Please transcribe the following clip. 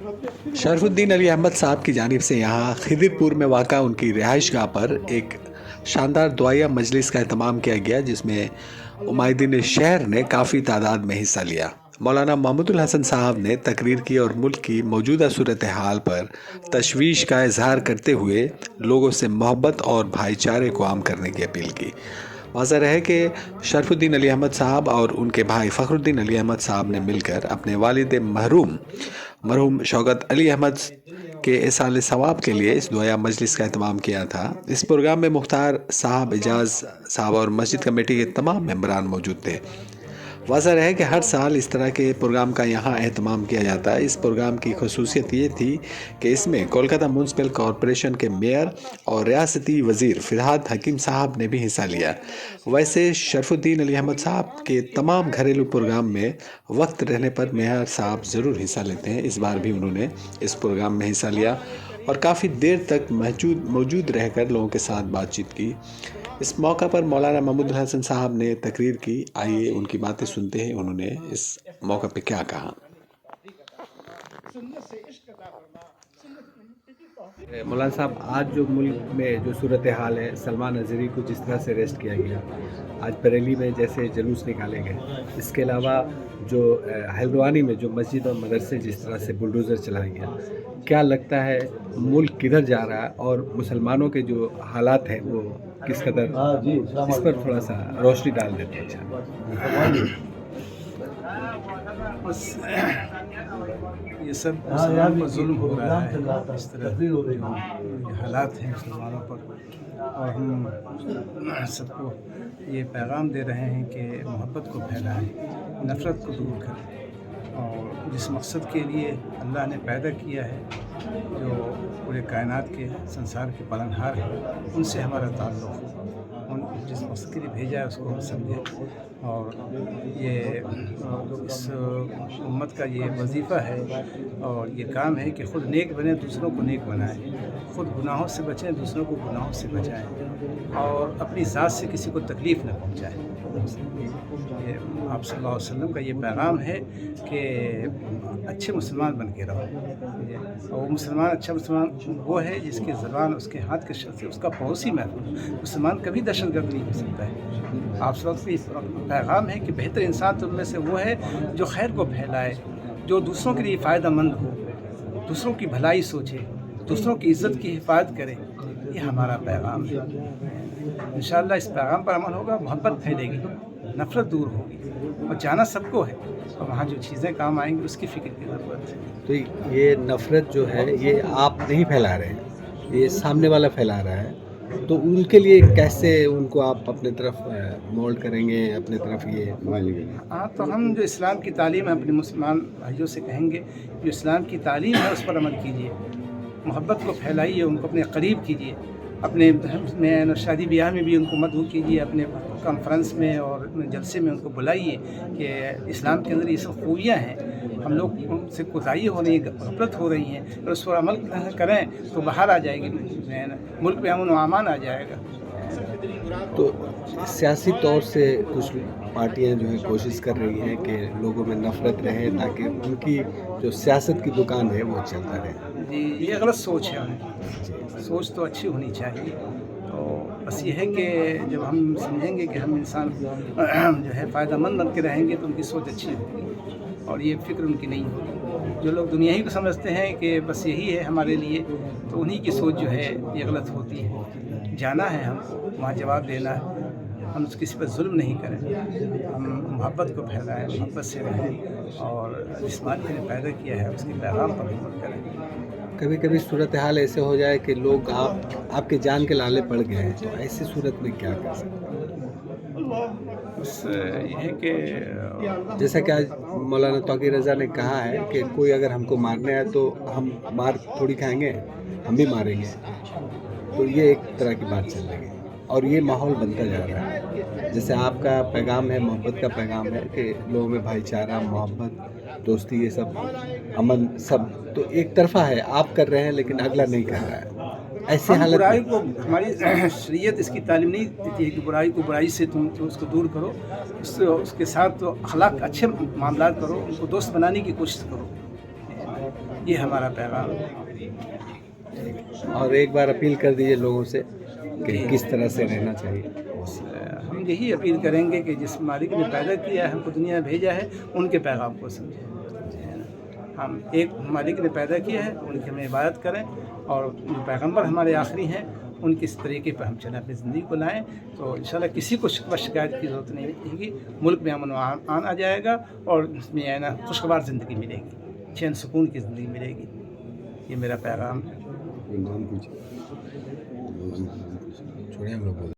शरफ उद्दीन अली अहमद साहब की जानिब से यहाँ खिदिरपुर में वाक़ा उनकी रिहाइश गाह पर एक शानदार दुआया मजलिस का एहतमाम किया गया, जिसमें उमायदीन शहर ने काफ़ी तादाद में हिस्सा लिया। मौलाना महमूदुल हसन साहब ने तकरीर की और मुल्क की मौजूदा सूरत हाल पर तशवीश का इजहार करते हुए लोगों से मोहब्बत और भाईचारे को आम करने की अपील की। वाज़ह रहे कि शरफुद्दीन अली अहमद साहब और उनके भाई फ़खरुद्दीन अली अहमद साहब ने मिलकर अपने वालिद मरहूम शौकत अली अहमद के इसाले सवाब के लिए इस दुआया मजलिस का एहतमाम किया था। इस प्रोग्राम में मुख्तार साहब, एजाज साहब और मस्जिद कमेटी के तमाम मेंबरान मौजूद थे। वाज़ह रहे कि हर साल इस तरह के प्रोग्राम का यहाँ एहतमाम किया जाता है। इस प्रोग्राम की खसूसियत ये थी कि इसमें कोलकाता म्यूनसिपल कॉरपोरेशन के मेयर और रियासती वज़ीर फ़िरहाद हकीम साहब ने भी हिस्सा लिया। वैसे शरफुद्दीन अली अहमद साहब के तमाम घरेलू प्रोग्राम में वक्त रहने पर मेयर साहब ज़रूर हिस्सा लेते हैं। इस बार भी उन्होंने इस प्रोग्राम में हिस्सा लिया और काफ़ी देर तक मौजूद रहकर लोगों के साथ बातचीत की। इस मौका पर मौलाना महमूदुल हसन साहब ने तकरीर की। आइए उनकी बातें सुनते हैं, उन्होंने इस मौका पे क्या कहा। मौलाना साहब, आज जो मुल्क में जो सूरत हाल है, सलमान अजहरी को जिस तरह से अरेस्ट किया गया, आज बरेली में जैसे जुलूस निकाले गए, इसके अलावा जो हल्द्वानी में जो मस्जिद और मदरसे जिस तरह से बुलडोज़र चलाया गया, क्या लगता है मुल्क किधर जा रहा है और मुसलमानों के जो हालात हैं वो किस कदर, इस पर थोड़ा सा रोशनी डाल देते हैं। ये सब मुसलमानों पर जुल्म हो रहा है, इस तरह जो हालात हैं मुसलमानों पर, और हम सबको ये पैगाम दे रहे हैं कि मोहब्बत को फैलाएं, नफ़रत को दूर करें, और जिस मकसद के लिए अल्लाह ने पैदा किया है, जो पूरे कायनात के संसार के पालनहार हैं, उनसे हमारा ताल्लुक़ हो, उन जिस मकसद के लिए भेजा है उसको हम समझें। और ये इस उम्मत का ये वजीफ़ा है और ये काम है कि ख़ुद नेक बने, दूसरों को नेक बनाएं, ख़ुद गुनाहों से बचें, दूसरों को गुनाहों से बचाएं, और अपनी ज़ात से किसी को तकलीफ़ न पहुँचाएं। ये आप सल्लल्लाहु अलैहि वसल्लम का ये पैगाम है कि अच्छे मुसलमान बन के रहो। और वो मुसलमान, अच्छा मुसलमान वो है जिसकी ज़बान, उसके हाथ के शब्द से उसका पड़ोसी महफूज। मुसलमान कभी दहशतगर्द नहीं हो सकता है। आप सब इस पैगाम है कि बेहतर इंसान तुम में से वो है जो खैर को फैलाए, जो दूसरों के लिए फ़ायदा मंद हो, दूसरों की भलाई सोचे, दूसरों की इज़्ज़त की हिफाजत करे। ये हमारा पैगाम है। इंशाअल्लाह इस पैगाम पर अमल होगा, मोहब्बत फैलेगी, नफ़रत दूर होगी, और जाना सबको है, और वहाँ जो चीज़ें काम आएंगी उसकी फ़िक्र की ज़रूरत है। तो ये नफ़रत जो है ये आप नहीं फैला रहे हैं, ये सामने वाला फैला रहा है, तो उनके लिए कैसे उनको आप अपने तरफ मोल्ड करेंगे, अपने तरफ ये? हाँ, तो हम जो इस्लाम की तालीम है अपने मुसलमान भाइयों से कहेंगे, जो इस्लाम की तालीम है उस पर अमल कीजिए, मोहब्बत को फैलाइए, उनको अपने करीब कीजिए, अपने में शादी ब्याह में भी उनको मदऊ कीजिए, अपने कॉन्फ्रेंस में और जलसे में उनको बुलाइए कि इस्लाम के अंदर ये सब खूबियाँ हैं, हम लोग उनसे कोताही हो रही है, गफलत हो रही हैं, और उस पर अमल करें तो बाहर आ जाएगी, मुल्क में अमन व अमान आ जाएगा। तो सियासी तौर से कुछ पार्टियां जो है कोशिश कर रही हैं कि लोगों में नफ़रत रहे, ताकि उनकी जो सियासत की दुकान है वो चलता रहे। जी, ये गलत सोच है उनकी। सोच तो अच्छी होनी चाहिए। तो बस ये है कि जब हम समझेंगे कि हम इंसान जो है फ़ायदेमंद बन के रहेंगे तो उनकी सोच अच्छी होगी, और ये फ़िक्र उनकी नहीं होगी। जो लोग दुनिया ही को समझते हैं कि बस यही है हमारे लिए, तो उन्हीं की सोच जो है ये गलत होती है। जाना है हमको, वहाँ जवाब देना है, हम किसी पर जुल्म नहीं करें, हम मोहब्बत को फैलाएं, मोहब्बत से रहें, और जिस मालिक ने पैदा किया है उसके पैगाम पर अमल करें। कभी कभी सूरत हाल ऐसे हो जाए कि लोग आपके जान के लाले पड़ गए हैं, तो ऐसी सूरत में क्या कर सकते हैं? बस ये है कि जैसा कि आज मौलाना तौकीर रज़ा ने कहा है कि कोई अगर हमको मारना है तो हम मार थोड़ी खाएंगे, हम भी मारेंगे। तो ये एक तरह की बात चल रही है और ये माहौल बनता जा रहा है। जैसे आपका पैगाम है, मोहब्बत का पैगाम है कि लोगों में भाईचारा, मोहब्बत, दोस्ती, ये सब, अमन, सब तो एक तरफा है, आप कर रहे हैं लेकिन अगला नहीं कर रहा है। ऐसे हालत बुराई में को, हमारी शरीयत इसकी तालीम नहीं देती है कि बुराई को बुराई से तुम तो उसको दूर करो, उसके साथ तो अखलाक अच्छे मामलात करो, उनको दोस्त बनाने की कोशिश करो। یہ ہمارا پیغام ہے. اور ایک بار اپیل کر دیجیے لوگوں سے کہ کس طرح سے رہنا چاہیے. ہم یہی اپیل کریں گے کہ جس مالک نے پیدا کیا ہے، ہم کو دنیا بھیجا ہے، ان کے پیغام کو سمجھیں. ہم ایک مالک نے پیدا کیا ہے، ان کی ہم عبادت کریں، اور جو پیغمبر ہمارے آخری ہیں ان کے اس طریقے پر ہم چلیں، اپنی زندگی کو لائیں، تو انشاءاللہ کسی کو شکوہ شکایت کی ضرورت نہیں ہوگی. ملک میں امن و امان آ جائے گا، اور اس میں نا خوشگوار زندگی ملے گی، چین سکون کی زندگی ملے گی. یہ میرا پیغام ہے. چھوڑیں ہم لوگ